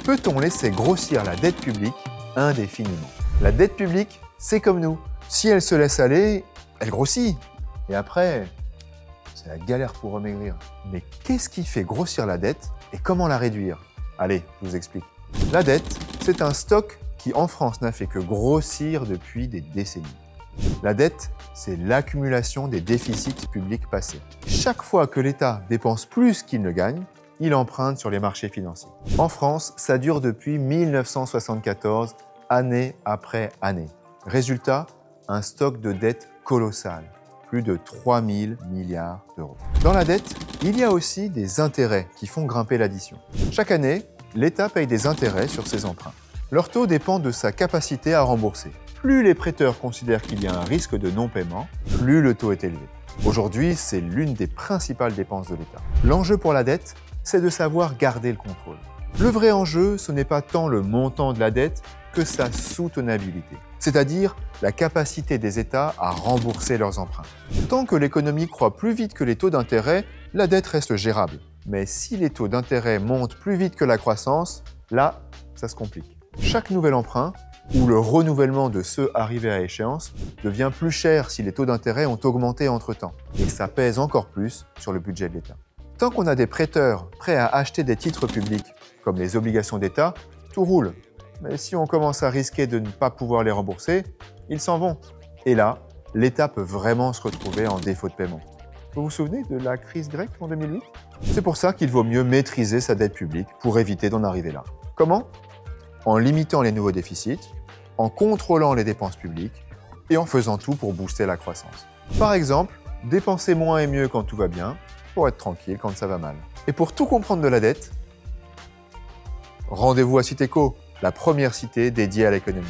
Peut-on laisser grossir la dette publique indéfiniment? La dette publique, c'est comme nous. Si elle se laisse aller, elle grossit. Et après, c'est la galère pour remaigrir. Mais qu'est-ce qui fait grossir la dette et comment la réduire? Allez, je vous explique. La dette, c'est un stock qui en France n'a fait que grossir depuis des décennies. La dette, c'est l'accumulation des déficits publics passés. Chaque fois que l'État dépense plus qu'il ne gagne, il emprunte sur les marchés financiers. En France, ça dure depuis 1974, année après année. Résultat, un stock de dette colossal, plus de 3 000 milliards d'euros. Dans la dette, il y a aussi des intérêts qui font grimper l'addition. Chaque année, l'État paye des intérêts sur ses emprunts. Leur taux dépend de sa capacité à rembourser. Plus les prêteurs considèrent qu'il y a un risque de non-paiement, plus le taux est élevé. Aujourd'hui, c'est l'une des principales dépenses de l'État. L'enjeu pour la dette, c'est de savoir garder le contrôle. Le vrai enjeu, ce n'est pas tant le montant de la dette que sa soutenabilité, c'est-à-dire la capacité des États à rembourser leurs emprunts. Tant que l'économie croît plus vite que les taux d'intérêt, la dette reste gérable. Mais si les taux d'intérêt montent plus vite que la croissance, là, ça se complique. Chaque nouvel emprunt, ou le renouvellement de ceux arrivés à échéance, devient plus cher si les taux d'intérêt ont augmenté entre-temps. Et ça pèse encore plus sur le budget de l'État. Tant qu'on a des prêteurs prêts à acheter des titres publics, comme les obligations d'État, tout roule. Mais si on commence à risquer de ne pas pouvoir les rembourser, ils s'en vont. Et là, l'État peut vraiment se retrouver en défaut de paiement. Vous vous souvenez de la crise grecque en 2008? C'est pour ça qu'il vaut mieux maîtriser sa dette publique pour éviter d'en arriver là. Comment? En limitant les nouveaux déficits, en contrôlant les dépenses publiques et en faisant tout pour booster la croissance. Par exemple, dépenser moins et mieux quand tout va bien, pour être tranquille quand ça va mal. Et pour tout comprendre de la dette, rendez-vous à Citeco, la première cité dédiée à l'économie.